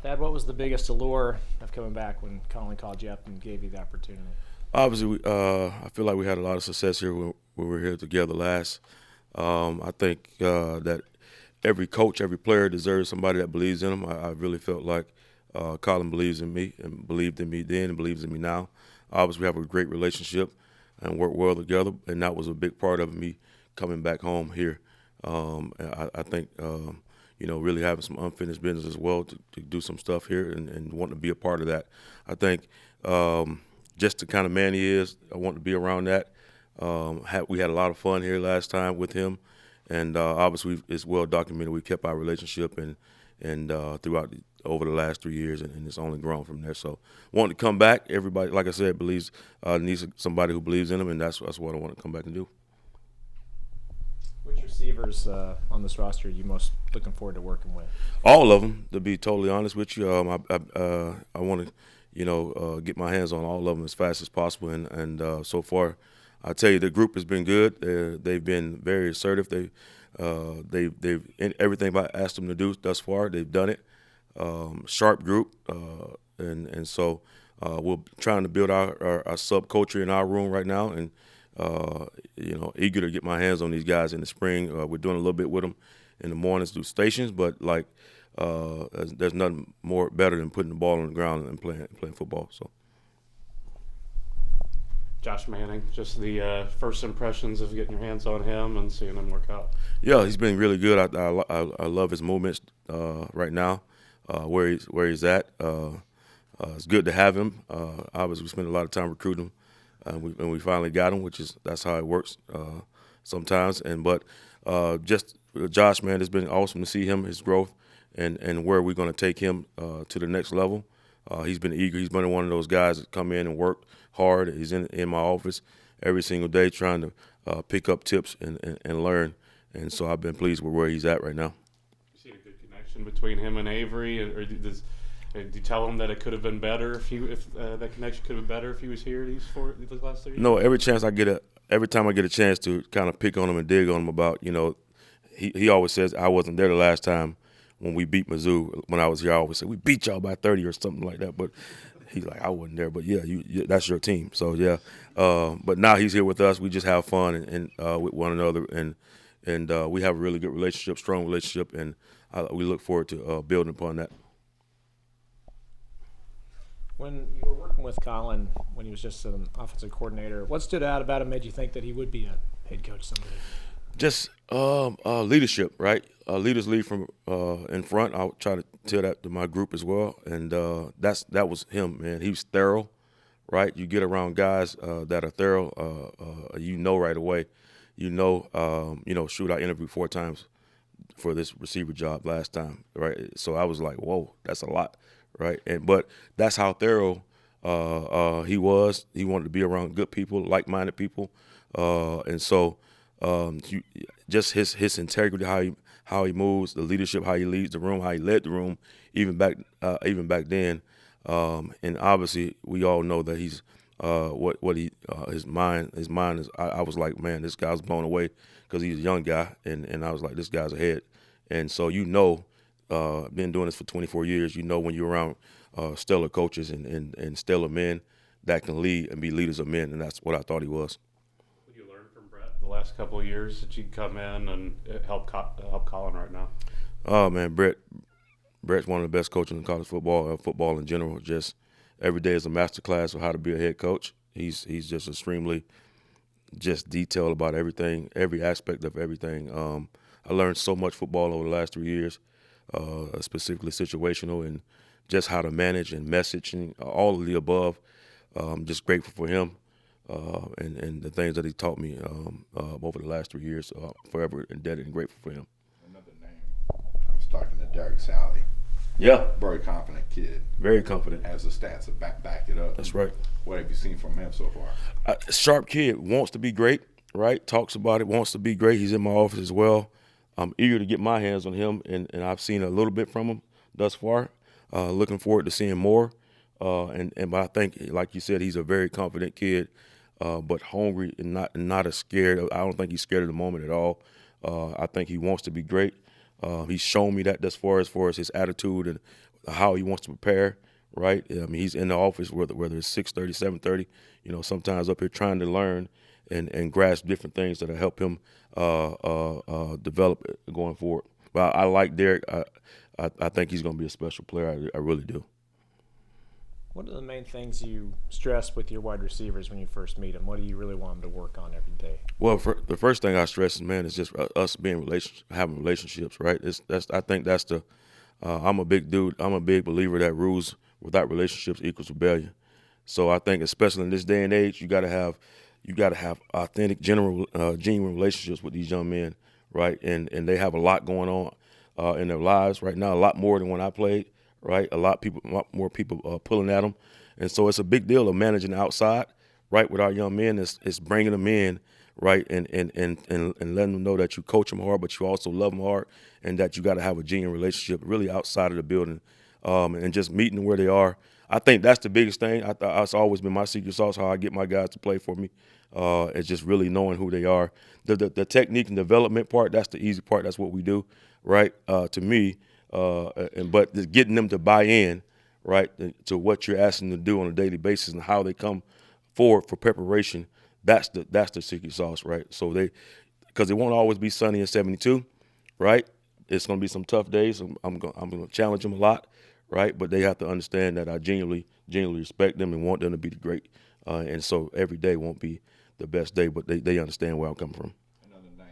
Thad, what was the biggest allure of coming back when Colin called you up and gave you the opportunity? Obviously, I feel like we had a lot of success here when we were here together last. I think that every coach, every player deserves somebody that believes in them. I really felt like Colin believes in me and believed in me then and believes in me now. Obviously, we have a great relationship and work well together, and that was a big part of me coming back home here. I think, really having some unfinished business as well to do some stuff here and wanting to be a part of that. I think just the kind of man he is, I want to be around that. We had a lot of fun here last time with him, and obviously it's well documented. We kept our relationship and throughout over the last 3 years, and it's only grown from there. So, wanting to come back, everybody, like I said, believes needs somebody who believes in them, and that's what I want to come back and do. Which receivers on this roster are you most looking forward to working with? All of them, to be totally honest with you. I want to, get my hands on all of them as fast as possible, and so far, I tell you, the group has been good. They've been very assertive. They've in everything I asked them to do thus far, they've done it. Sharp group, and so we're trying to build our subculture in our room right now, and eager to get my hands on these guys in the spring. We're doing a little bit with them in the mornings through stations, but there's nothing more better than putting the ball on the ground and playing football. So. Josh Manning, just the first impressions of getting your hands on him and seeing him work out. Yeah, he's been really good. I love his movements right now, where he's at. It's good to have him. Obviously, we spent a lot of time recruiting him, and we finally got him, that's how it works sometimes. But just Josh, man, it's been awesome to see him, his growth, and where we're going to take him to the next level. He's been eager. He's been one of those guys that come in and work hard. He's in my office every single day trying to pick up tips and learn. And so I've been pleased with where he's at right now. You see a good connection between him and Avery, or do you tell him that it could have been better if that connection could have been better if he was here these last 3 years? No, every time I get a chance to kind of pick on him and dig on him about, he always says I wasn't there the last time when we beat Mizzou. When I was here, I always say we beat y'all by 30 or something like that. But he's like, I wasn't there. But yeah, that's your team. So yeah. But now he's here with us. We just have fun and with one another, and we have a really good relationship, strong relationship, and we look forward to building upon that. When you were working with Colin, when he was just an offensive coordinator, what stood out about him made you think that he would be a head coach someday? Just leadership, right? Leaders lead from in front. I'll try to tell that to my group as well, and that was him, man. He was thorough, right? You get around guys that are thorough, right away. Shoot, I interviewed 4 times for this receiver job last time, right? So I was like, whoa, that's a lot, right? But that's how thorough he was. He wanted to be around good people, like-minded people, and so. Just his integrity, how he moves, the leadership, how he leads the room, how he led the room, even back then, and obviously we all know that he's his mind is. I was like, man, this guy's blown away because he's a young guy, and I was like, this guy's ahead, and so been doing this for 24 years. When you're around stellar coaches and stellar men that can lead and be leaders of men, and that's what I thought he was. The last couple of years that you come in and help Colin right now? Oh man, Brett's one of the best coaches in college football, football in general. Just every day is a master class of how to be a head coach. He's just extremely just detailed about everything, every aspect of everything. I learned so much football over the last 3 years, specifically situational and just how to manage and message and all of the above. Just grateful for him. And the things that he taught me over the last 3 years, forever indebted and grateful for him. Another name. I was talking to Derek Sally. Yeah. Very confident kid. Very confident. Has the stats to back it up. That's right. What have you seen from him so far? Sharp kid, wants to be great, right? Talks about it, wants to be great. He's in my office as well. I'm eager to get my hands on him, and I've seen a little bit from him thus far. Looking forward to seeing more. But I think, like you said, he's a very confident kid. But hungry and not as scared. I don't think he's scared of the moment at all. I think he wants to be great. He's shown me that as far as his attitude and how he wants to prepare, right? I mean, he's in the office whether it's 6:30, 7:30, sometimes up here trying to learn and grasp different things that'll help him develop going forward. But I like Derek. I think he's going to be a special player. I really do. What are the main things you stress with your wide receivers when you first meet them? What do you really want them to work on every day? Well, the first thing I stress is, man, is just us having relationships, right? I think that's the. I'm a big dude. I'm a big believer that rules without relationships equals rebellion. So I think, especially in this day and age, you got to have authentic, genuine relationships with these young men, right? And they have a lot going on in their lives right now, a lot more than when I played, right? A lot more people pulling at them, and so it's a big deal of managing the outside, right? With our young men, it's bringing them in, right, and letting them know that you coach them hard, but you also love them hard, and that you got to have a genuine relationship really outside of the building, and just meeting them where they are. I think that's the biggest thing. It's always been my secret sauce, how I get my guys to play for me. It's just really knowing who they are. The technique and development part, that's the easy part. That's what we do, right, to me. But just getting them to buy in, right, to what you're asking them to do on a daily basis and how they come forward for preparation, that's the secret sauce, right? So because it won't always be sunny in 72, right? It's going to be some tough days. I'm going to challenge them a lot, right? But they have to understand that I genuinely respect them and want them to be the great. And so every day won't be the best day, but they understand where I'm coming from. Another name.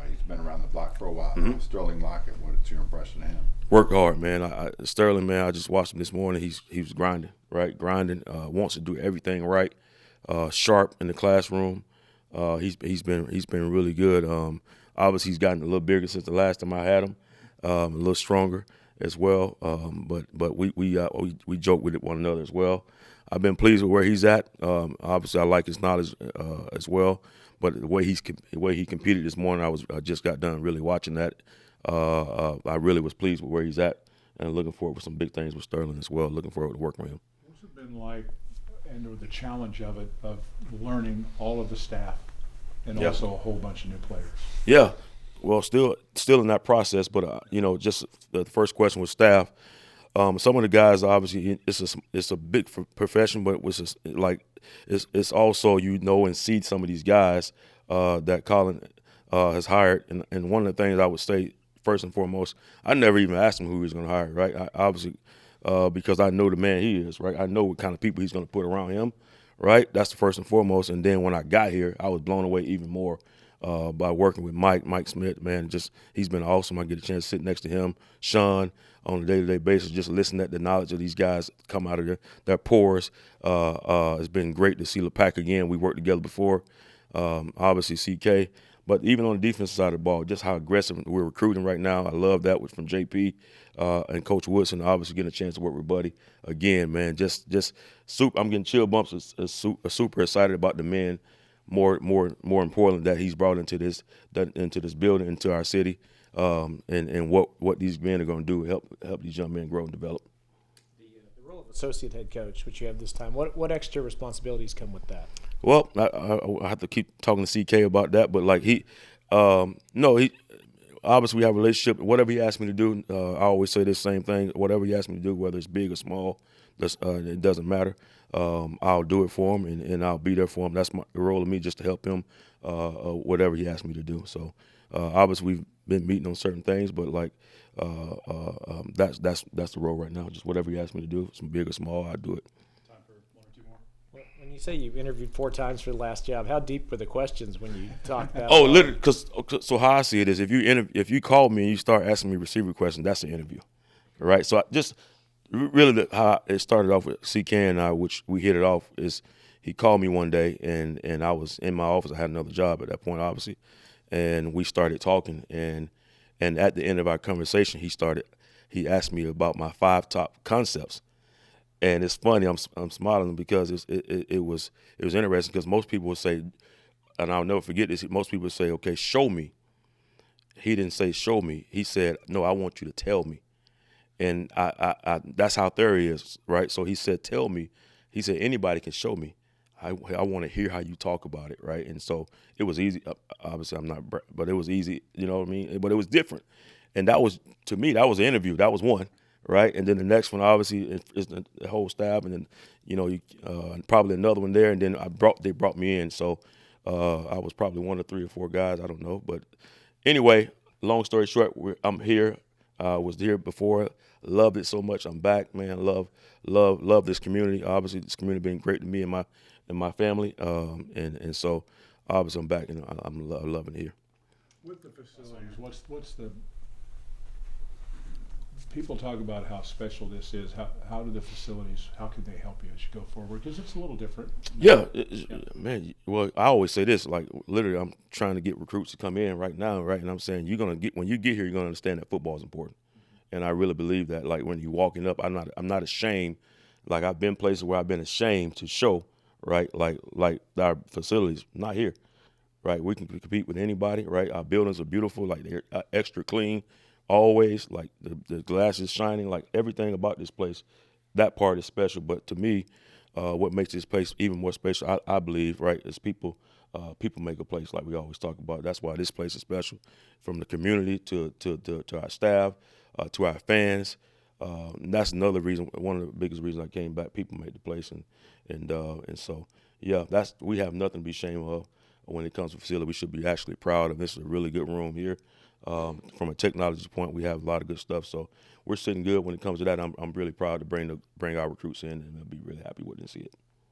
He's been around the block for a while. Sterling Lockett. What's your impression of him? Work hard, man. Sterling, man, I just watched him this morning. He was grinding, right? Grinding. Wants to do everything right. Sharp in the classroom. He's been really good. Obviously, he's gotten a little bigger since the last time I had him. A little stronger as well. But we joke with one another as well. I've been pleased with where he's at. Obviously, I like his knowledge as well. But the way he competed this morning, I just got done really watching that. I really was pleased with where he's at, and looking forward for some big things with Sterling as well. Looking forward to working with him. What's it been like, and the challenge of it, of learning all of the staff, and also a whole bunch of new players? Yeah, well, still in that process, but just the first question was staff. Some of the guys, obviously, it's a big profession, but it's also and see some of these guys that Colin has hired, and one of the things I would say first and foremost, I never even asked him who he was going to hire, right? Obviously, because I know the man he is, right? I know what kind of people he's going to put around him, right? That's the first and foremost. And then when I got here, I was blown away even more by working with Mike Smith, man. He's been awesome. I get a chance to sit next to him, Sean, on a day-to-day basis, just listen at the knowledge of these guys come out of their pores. It's been great to see LePac again. We worked together before, obviously CK. But even on the defensive side of the ball, just how aggressive we're recruiting right now, I love that from JP and Coach Woodson. Obviously, getting a chance to work with Buddy again, man. I'm getting chill bumps. Super excited about the men. More important that he's brought into this building, into our city, and what these men are going to do help these young men grow and develop. The role of associate head coach, which you have this time, what extra responsibilities come with that? Well, I have to keep talking to CK about that, but he obviously we have a relationship. Whatever he asks me to do, I always say the same thing. Whatever he asks me to do, whether it's big or small, it doesn't matter. I'll do it for him, and I'll be there for him. That's the role of me, just to help him, whatever he asks me to do. So obviously we've been meeting on certain things, but that's the role right now. Just whatever he asks me to do, some big or small, I do it. Time for one or two more. When you say you interviewed 4 times for the last job, how deep were the questions when you talked that? Oh, literally, so how I see it is, if you call me and you start asking me receiver questions, that's an interview, right? So really how it started off with CK and I, which we hit it off, is he called me one day and I was in my office. I had another job at that point, obviously, and we started talking. And at the end of our conversation, he asked me about my 5 top concepts. And it's funny, I'm smiling because it was interesting, because most people would say, and I'll never forget this, most people would say, okay, show me. He didn't say show me. He said, no, I want you to tell me. And I that's how thorough he is, right? So he said, tell me. He said, anybody can show me. I want to hear how you talk about it, right? And so it was easy. Obviously, I'm not, but it was easy, you know what I mean? But it was different. And that was, to me, that was an interview. That was one, right? And then the next one obviously is the whole staff, and then probably another one there, and then they brought me in, so I was probably one of 3 or 4 guys, I don't know, but anyway, long story short, I'm here. Was here before, loved it so much. I'm back, man. Love this community. Obviously, this community been great to me and my family, and so obviously I'm back and I'm loving it here. With the facilities, what's the, people talk about how special this is. How do the facilities, how can they help you as you go forward? Because it's a little different. Yeah, man. Well, I always say this, like literally, I'm trying to get recruits to come in right now, right? And I'm saying when you get here, you're gonna understand that football is important, and I really believe that. Like when you're walking up, I'm not ashamed. Like I've been places where I've been ashamed to show, right? Like our facilities, not here, right? We can compete with anybody, right? Our buildings are beautiful, like they're extra clean. Always, like the glass is shining, like everything about this place, that part is special. But to me, what makes this place even more special, I believe, right, is people. People make a place, like we always talk about. That's why this place is special, from the community to our staff, to our fans. And that's another reason. One of the biggest reasons I came back. People made the place, and so yeah, we have nothing to be ashamed of when it comes to facility. We should be actually proud of. This is a really good room here. From a technology point, we have a lot of good stuff, so we're sitting good when it comes to that. I'm really proud to bring our recruits in, and I'll be really happy with it and see it.